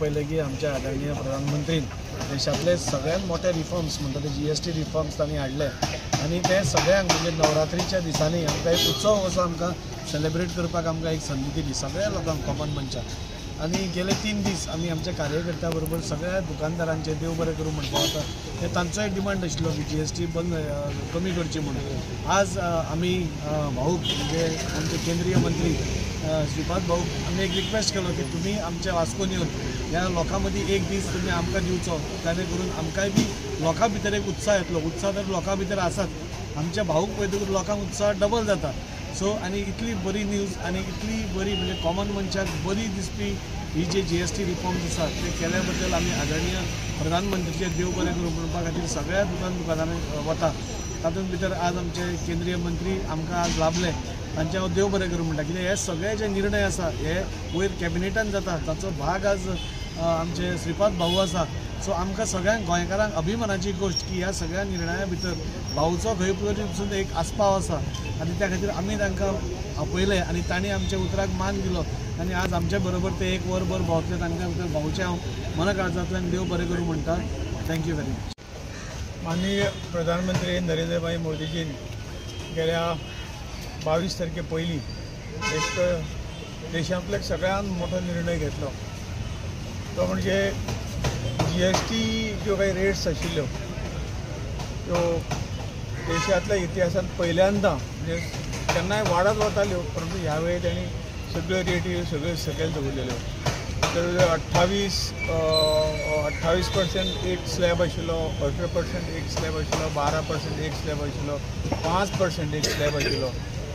पहिले की आमच्या आदरणीय प्रधानमंत्री देशातले सगळ्यात मोठे रिफॉर्म्स म्हणटा ते GST रिफॉर्म्स तांणी हाडले आनी ते सगळ्यांक म्हणजे नवरात्रीच्या दिसांनी आमकां एक उत्सव असो आमकां सेलिब्रेट करपाक आमकां एक संदी दिली सगळ्या लोकांक कॉमन मनशाक। आनी गेले 3 दीस आमी आमच्या कार्यकर्त्यां बरोबर सगळ्या दुकानदारांचे देव बरें करूं म्हणटा वता हे तांचोय डिमांड आशिल्लो की GST बंद कमी करची म्हणून। आज आमी भाऊक म्हणजे आमचे केंद्रीय मंत्री श्रीपाद भाऊ आमी एक रिक्वेस्ट केलो की तुमी आमच्या वास्कोन येवन ह्या लोकां मदीं एक दीस तुमी आमकां दिवचो जाणे करून आमकांय बी लोकां भितर एक उत्साह येतलो। उत्साह तर लोकां भितर आसात आमच्या भाऊक पळयतकूच लोकांक उत्साह डबल जाता। सो आनी इतली बरी न्यूज आनी इतली बरी म्हणजे कॉमन मनशाक बरी दिसपी ही जे GST रिफॉर्म्स आसात ते केल्या बद्दल आमी आदरणीय प्रधानमंत्रीचे देव बरें करूं म्हणपा खातीर सगळ्या दुकानदारांक वता। तातूंत भितर आज आमचे केंद्रीय मंत्री आमकां आज लाभले तांचे हांव देव बरें करूं म्हणटा कित्याक हे सगळे जे निर्णय आसा हे वयर कॅबिनेटान जाता ताचो भाग आज आमचे श्रीपाद भाऊ आसा। सो आमकां सगळ्यांक गोंयकारांक अभिमानाची गोष्ट की ह्या सगळ्या निर्णया भितर भाऊचो खंय पसून एक आस्पाव आसा आनी त्या खातीर आमी तांकां आपयले आनी तांणी आमच्या उतराक मान दिलो आनी आज आमच्या बरोबर ते एक वरभर भोंवतले तांच्या भितर भाऊचे हांव मन काळजांतल्यान देव बरें करूं म्हणटा। Thank you very much. माननीय प्रधानमंत्री नरेंद्र मोदीजीन गेल्या 22 तारखे पयलीं एक देशांतलो सगळ्यांत मोठो निर्णय घेतलो तो म्हणजे GST ज्यो काही रेट्स आशिल्ल्यो त्यो देशांतल्या इतिहासांत पहिल्यांदा म्हणजे केन्नाय वाडत वताल्यो परंतु ह्या वेळी तांणी सगळ्यो रेटी सगळ्यो सकयल दवरलेल्यो। तर 28% एक स्लॅब आशिल्लो, 18% एक स्लॅब आशिल्लो, 12% एक स्लॅब आशिल्लो, 5% एक स्लॅब आशिल्लो।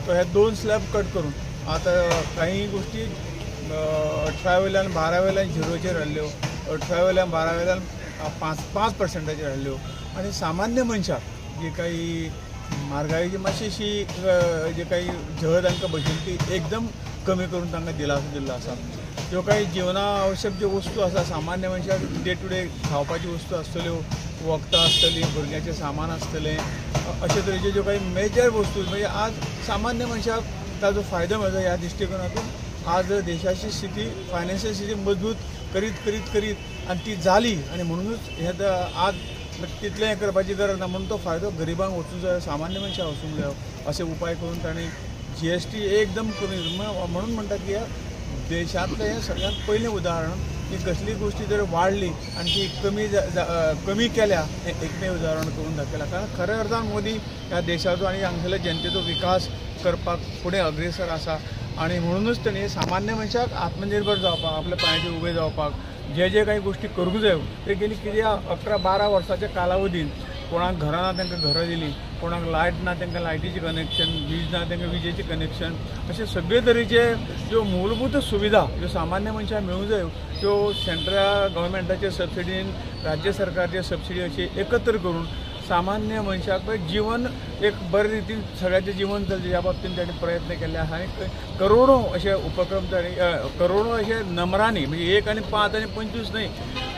तो हे 2 स्लॅब कट करून आतां काही गोष्टी 18 वयल्यान 12 वयल्यान 0चेर हाडल्यो, 18 वयल्यान 12 वयल्यान 5% हाडल्यो आनी सामान्य मनशाक जी काही म्हारगायेची मातशीशी जे काही झळ तांकां बशिल्ली ती एकदम कमी करून तांकां दिलासो दिल्लो आसा। ज्यो काही जिवना आवश्यक ज्यो वस्तू आसा सामान्य मनशाक डे टू डे खावपाच्यो वस्तू आसतल्यो, वखदां आसतलीं, भुरग्याचें सामान आसतलें, अशे तरेच्यो ज्यो काही मेजर वस्तू म्हणजे आज सामान्य मनशाक ताजो फायदो मेळटा ह्या दृश्टिकोनातून आज देशाची स्थिती फायनान्शियल स्थिती मजबूत करीत आनी ती जाली आनी म्हणूनच हे आज तितलें हें करपाची गरज ना म्हणून तो फायदो गरिबांक वचूंक जाय, सामान्य मनशाक वचूंक जाय अशे उपाय करून ताणें GST एकदम कमी म्हणून म्हणटा की देशांतलें हें सगळ्यांत पयलें उदाहरण की कसली गोष्टी जर वाडली आनी ती कमी केल्या हें एकमेव उदाहरण करून दाखयलां। कारण खऱ्या अर्थान मोदी ह्या देशाचो आनी हांगसरल्या जनतेचो विकास करपाक फुडें अग्रेसर आसा आनी म्हणूनच ताणें सामान्य मनशाक आत्मनिर्भर जावपाक आपल्या पांयाचेर उबे जावपाक जे काही गोष्टी करूंक जाय ते गेली कित्या 11-12 वर्साच्या कालावधीन कोणाक घरां ना तांकां घरां दिलीं, कोणाक लायट ना तांकां लायटीचें कनेक्शन, वीज ना तांकां विजेचें कनेक्शन, अशे सगळे तरेचे ज्यो मूलभूत सुविधा ज्यो सामान्य मनशाक मेळूंक जाय त्यो सेंट्रल गव्हर्मेंटाचे सबसिडीन राज्य सरकारचे सबसिडी अशी एकत्र करून सामान्य मनशाक जीवन एक बरे रितीन सगळ्याचें जीवन चलचें ह्या बाबतींत ताणें प्रयत्न केले आसा आनी करोडो अशे उपक्रम ताणें करोडो अशे नंबरांनी म्हणजे 1 आनी 5 आनी 25 न्हय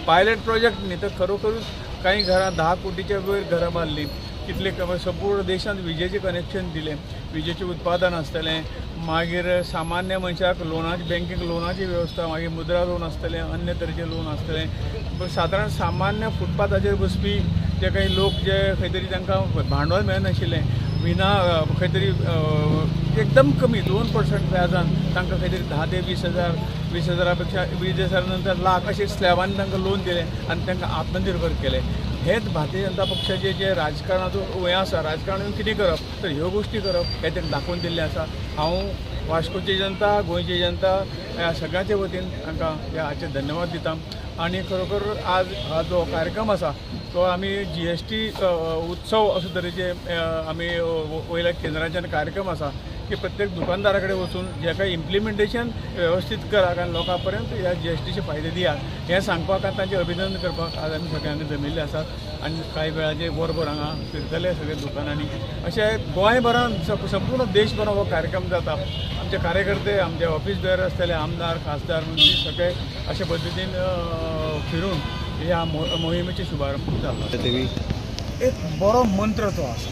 पायलट प्रोजेक्ट न्ही तर खरोखरूच काही घरां 10 कोटीच्या वयर घरां बांदलीं, कितले संपूर्ण देशांत विजेचें कनेक्शन दिलें, विजेचें उत्पादन आसतलें, मागीर सामान्य मनशाक लोनाची बँकेक लोनाची वेवस्था, मागीर मुद्रा लोन आसतलें, अन्य तरेचें लोन आसतलें, सादारण सामान्य फुटपाथाचेर बसपी जे काही लोक जे खंय तरी तांकां भांडवल मेळनाशिल्लें विना खंय तरी एकदम कमी 2% व्याजान तांकां खंय तरी 10 ते 20,000 पेक्षा 20,000 नंतर लाख अशे स्लॅबांनी तांकां लोन दिलें आनी तांकां आत्मनिर्भर केलें। हेच भारतीय जनता पक्षाचे जे राजकारणाचो हें आसा राजकारणान कितें करप तर ह्यो गोष्टी करप हें ताणें दाखोवन दिल्लें आसा। हांव वास्कोची जनता गोंयची जनता ह्या सगळ्यांचे वतीन तांकां ह्या हाचे धन्यवाद दिता आनी खरोखर आज हा जो कार्यक्रम आसा तो आमी GST उत्सव अशे तरेचे आमी वयल्या केंद्राच्यान कार्यक्रम आसा की प्रत्येक दुकानदारा कडेन वचून जे काही इम्प्लिमेंटेशन व्यवस्थीत करात आनी लोकां पर्यंत ह्या GSTचे फायदे दियात हें सांगपाक आनी तांचें अभिनंदन करपाक आज आमी सगळ्यांनी जमिल्ले आसात आनी कांय वेळाचेर वरभर हांगा फिरतले सगळे दुकानांनी अशे गोंयभरान संपूर्ण देशभरान हो कार्यक्रम जाता। आमचे कार्यकर्ते आमचे ऑफिस बेअर आसतले आमदार खासदार मंत्री सगळे अशे पद्दतीन फिरून ह्या मोहिमेचे शुभारंभ जालो। एक बरो मंत्र तो आसा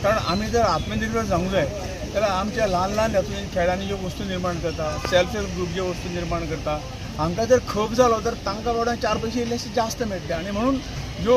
कारण आमी जर आत्मनिर्भर जावंक जाय जाल्यार आमच्या ल्हान ल्हान हातूंत खेळांनी ज्यो वस्तू निर्माण करता, सेल्फ हेल्प ग्रूप ज्यो वस्तू निर्माण करता हांकां जर खप जालो तर तांकां बाबड्यांक 4 पयशे इल्लेशे जास्त मेळटले आनी म्हणून ज्यो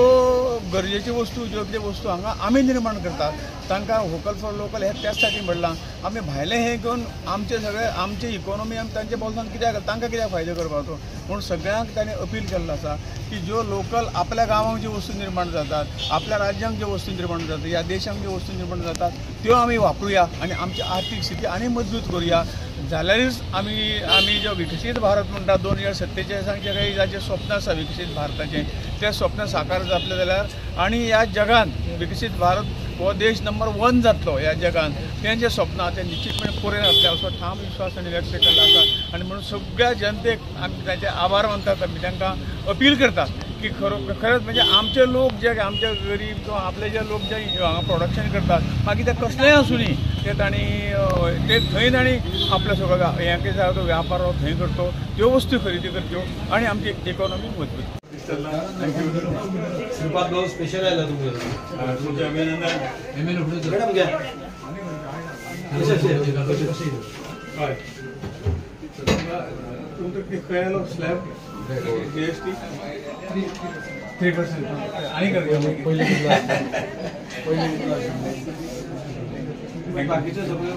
गरजेची वस्तू ज्यो कितें वस्तू हांगा आमी निर्माण करतात तांकां वोकल फॉर लोकल हे त्याच साठी म्हणलां आमी भायले हे घेवन आमचे सगळे आमची इकॉनॉमी आमी तांच्या बोल्सान कित्याक तांकां कित्याक फायदो करपाचो म्हणून सगळ्यांक ताणें अपील केल्लो आसा की ज्यो लोकल आपल्या गांवांत ज्यो वस्तू निर्माण जातात आपल्या राज्यांत ज्यो वस्तू निर्माण जातात ह्या देशांत ज्यो वस्तू निर्माण जातात त्यो आमी वापरुया आनी आमची आर्थीक स्थिती आनी मजबूत करुया जाल्यारच आमी जो विकसीत भारत म्हणटा 2047 काही जाचें स्वप्न आसा विकसीत भारताचें तें स्वप्न साकार जातलें जाल्यार आनी ह्या जगांत विकसीत भारत हो देश नंबर 1 जातलो ह्या जगांत तें जें स्वप्न आसा तें निश्चितपणे पुरे जातलें असो ठाम विश्वास आनी व्यक्त केल्लो आसा आनी म्हणून सगळ्या जनतेक आमी ताचे आभार मानतात आमी तांकां अपील करतात की खरेंच म्हणजे आमचे लोक जे आमचे गरीब किंवा आपले जे लोक जे हांगा प्रोडक्शन करतात मागीर ते कसलेंय आसूं न्ही ते तांणी ते थंय तांणी आपलो सगळो हें कितें जाता तो व्यापार हो थंय करतो त्यो वस्तू खरेदी करच्यो आनी आमची इकॉनॉमी मजबूत श्रीपाद भाऊ स्पेशल आयला तुमच्या मॅडम घ्या हय तुमकां खंय आयलो स्लॅब GST 3% आनी बाकीचे सगळे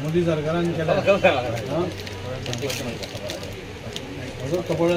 मोदी सरकारान केला कपडा